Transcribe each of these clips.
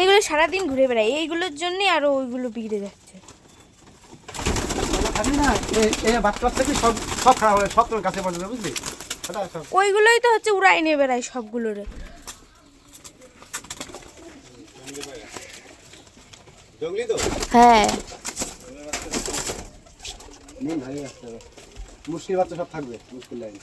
এগুলো সারাদিন ঘুরে বেড়ায়, এইগুলোর জন্যই আরো ওইগুলো বিগড়ে যাচ্ছে। ওইগুলোই তো হচ্ছে উড়াই নিয়ে বেড়ায় সবগুলোরে। হ্যাঁ মুশকিল বাচ্চা সব থাকবে, মুশকিল লাইন।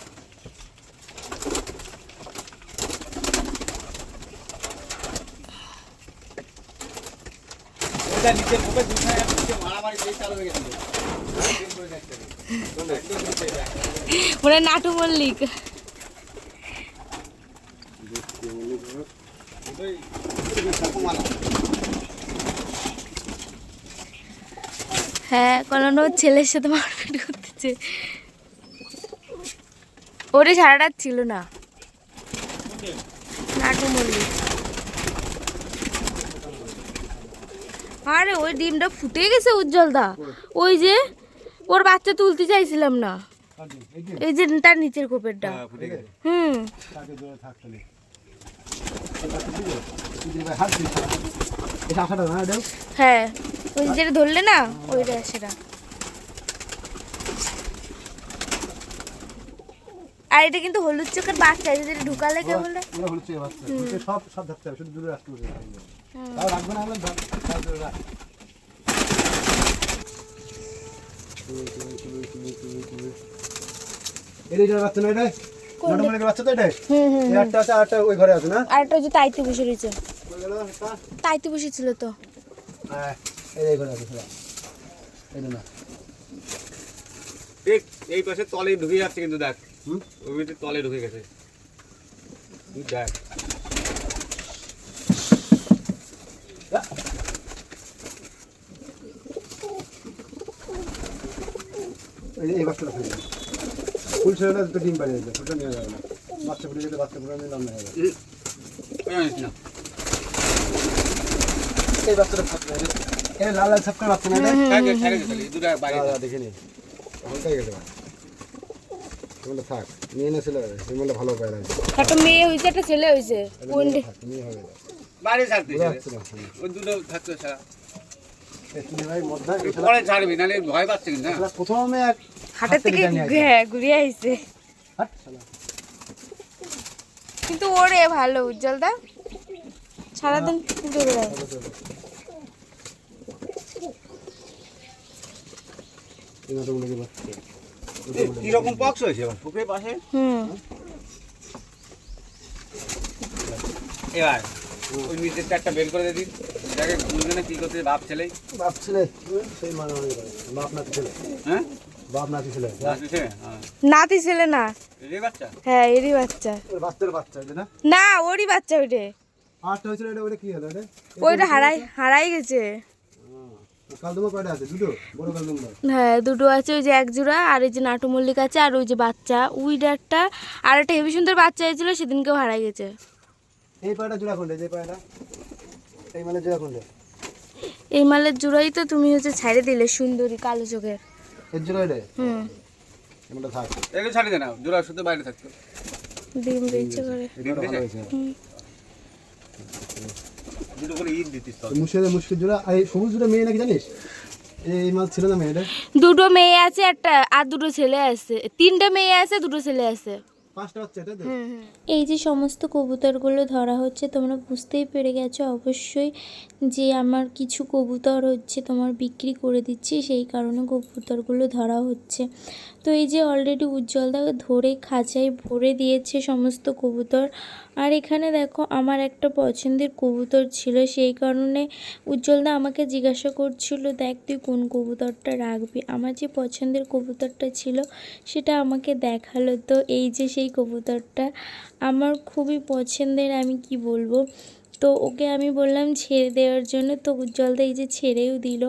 ওরা নাটু মল্লিক। হ্যাঁ কারণ ওর ছেলের সাথে মারপিট করতেছে। ওরে সারাটা ছিল না নাটু মল্লিক। আরে ওই ডিমটা ফুটে গেছে উজ্জ্বলদা, ওই যে ওর বাচ্চা তুলতে চাইছিলাম না, এই যে তার নিচের কোপেরটা। হুম হ্যাঁ ওই যেটা ধরলে না ওইটা সেটা। আর এটা কিন্তু হলুদ চোখের বাচ্চা, এই যেটা ঢুকালে কে বলে সব সব ধরতে হবে, শুধু দূরে রাখতে হবে। তাও রাখবে না, বাচ্চা না এটা নটমলিকের বাচ্চা তো এটাই। একটা আছে, আরেকটা ওই ঘরে আছে না, আরেকটা যে তাইতে বসে রয়েছে, তাইতে বসেছিল তো। হ্যাঁ এই ঘরে আছে সেটা, এটা না ঠিক এই পাশে তলে ঢুকে যাচ্ছে কিন্তু দেখ, ওই তলে ঢুকে গেছে দেখ। এই বাচ্চাটা ফেলে ফুল ছেড়ে না, দুটো ডিম বাড়িয়ে যাবে, ফুলটা নিয়ে যাবে না, বাচ্চা ফুটে যেতে বাচ্চা ফুটে নিয়ে রান্না হয়ে যাবে। এই বাচ্চাটা থাকবে, এই লাল লাল ছাপকার বাচ্চা না দেখে নি, ওটাই গেছে তোমরা থাক নিয়ে এনেছিল, তোমরা ভালো পায় না, একটা মেয়ে হয়েছে একটা ছেলে হয়েছে, নিয়ে হবে বাইরে ছাড়তে ওই দুটো থাকতো সারা তুমি ভাই মধ্যা পরে ছাড়বি, নাহলে ভয় পাচ্ছে কিন্তু না। প্রথমে এক হাটের থেকে ঘুরিয়ে আইছে, হাট শালা। কিন্তু ওরে ভালো উজ্জ্বলদা সারাদিন ঘুরে বেড়ায়। কিরকম পক্স হয়েছে পুকুরের পাশে। এবার ওই নিচের চারটা বের করে দিন, দেখে দুজনে কি করতে, বাপ ছেলে সেই মানে বাপ নাতি ছেলে, হ্যাঁ বাপ নাতি ছেলে, নাতি ছেলে না, এরই বাচ্চা, হ্যাঁ এরই বাচ্চা, বাচ্চার বাচ্চা না, না ওরই বাচ্চা ওইটা। আটটা হয়েছিল, এটা ওটা কি হলো, এটা ওইটা হারাই গেছে। কালদমা কয়টা আছে, দুটো বড় কালদমা। হ্যাঁ দুটো আছে, ওই যে এক জোড়া, আর এই যে নাটু মল্লিক আছে, আর ওই যে বাচ্চা উইড একটা, আর একটা হেবি সুন্দর বাচ্চা হয়েছিল সেদিনকেও হারাই গেছে। এই পায়টা জোড়া কোনটা, যে পায়টা এই মানে জোড়া কোনটা, এই মালের জোড়াই তো তুমি হচ্ছে ছাড়ে দিলে, সুন্দরী কালো চোখের। এর জোড়া এটা এটা থাক, এগুলো ছাড়ি দে না, জোড়া শুধু বাইরে থাকতো। ডিম দিয়েছে করে, এটা ভালো হয়েছে। দুটো করে ঈদ দিতিস তো। মুশকিল জোড়া, এই সবুজ জোড়া মেয়ে নাকি জানিস, এই মাল ছিল না মেয়েটা। দুটো মেয়ে আছে একটা, আর দুটো ছেলে আছে, তিনটা মেয়ে আছে দুটো ছেলে আছে। পাঁচটা বাচ্চা এটা তো। এই যে সমস্ত কবুতরগুলো ধরা হচ্ছে তোমরা বুঝতেই পেরে গেছো অবশ্যই যে আমার কিছু কবুতর হচ্ছে তোমার বিক্রি করে দিচ্ছি, সেই কারণে কবুতরগুলো ধরা হচ্ছে। তো এই যে অলরেডি উজ্জ্বলদা ধরে খাঁচায় ভরে দিয়েছে সমস্ত কবুতর। আর এখানে দেখো আমার একটা পছন্দের কবুতর ছিল, সেই কারণে উজ্জ্বলদা আমাকে জিজ্ঞাসা করছিল দেখ তুই কোন কবুতরটা রাখবি। আমার যে পছন্দের কবুতরটা ছিল সেটা আমাকে দেখালো। তো এই যে সেই কবুতরটা আমার খুবই পছন্দের, আমি কি বলবো। তো ওকে আমি বললাম ছেড়ে দেওয়ার জন্য, তো উজ্জ্বলদা এই যে ছেড়েও দিল।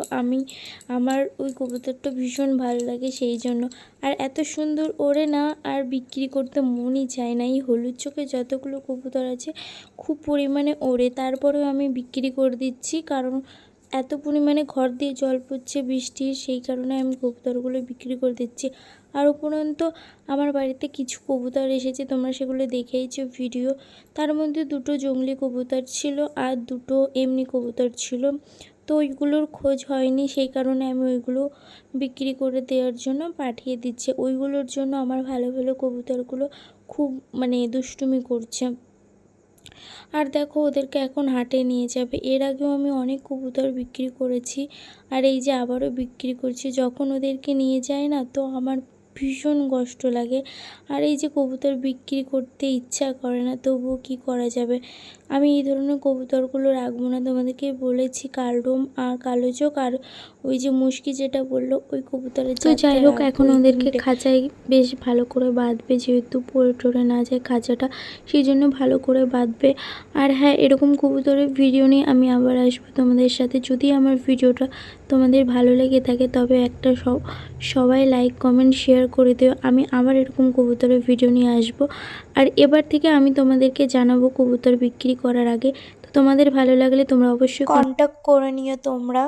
আমার ওই কবুতরটা ভীষণ ভালো লাগে সেই জন্য। আর এত সুন্দর ওড়ে না, আর বিক্রি করতে মনই চায় না। এই হলুদ চোখে যতগুলো কবুতর আছে খুব পরিমাণে ওড়ে, তারপরেও আমি বিক্রি করে দিচ্ছি, কারণ এত পরিমাণে ঘর দিয়ে জল পড়ছে বৃষ্টির, সেই কারণে আমি কবুতরগুলো বিক্রি করে দিচ্ছি। আর উপরন্ত আমার বাড়িতে কিছু কবুতর এসেছে, তোমরা সেগুলো দেখেইছো ভিডিও। তার মধ্যে 2টো জংলি কবুতর ছিল আর 2টো এমনি কবুতর ছিল। তো ওইগুলোর খোঁজ হয়নি, সেই কারণে আমি ওইগুলো বিক্রি করে দেওয়ার জন্য পাঠিয়ে দিচ্ছি। ওইগুলোর জন্য আমার ভালো ভালো কবুতরগুলো খুব মানে দুষ্টুমি করছে। আর দেখো ওদেরকে এখন হাটে নিয়ে যাবে। এর আগেও আমি অনেক কবুতর বিক্রি করেছি, আর এই যে আবারও বিক্রি করছি। যখন ওদেরকে নিয়ে যায় না, তো আমার ভীষণ কষ্ট লাগে। আর এই যে কবুতর বিক্রি করতে ইচ্ছা করে না, তবুও কি করা যাবে। আমি এই ধরনের কবুতরগুলো রাখবো না, তোমাদেরকে বলেছি। কালডোম আর কালো চোখ আর ওই যে মুশকি যেটা বললো, ওই কবুতরের তো যাই হোক, এখন ওদেরকে খাঁচায় বেশ ভালো করে বাঁধবে, যেহেতু পড়ে টরে না যায় খাঁচাটা, সেই জন্য ভালো করে বাঁধবে। আর হ্যাঁ, এরকম কবুতরের ভিডিও নিয়ে আমি আবার আসবো তোমাদের সাথে। যদি আমার ভিডিওটা তোমাদের ভালো লেগে থাকে, তবে একটা সবাই লাইক কমেন্ট শেয়ার করে দিও। আমি আবার এরকম কবুতরের ভিডিও নিয়ে আসবো। আর এবার থেকে আমি তোমাদেরকে জানাবো কবুতর বিক্রি করার আগে। তো তোমাদের ভালো লাগলে তোমরা অবশ্যই কন্ট্যাক্ট করে নিও তোমরা।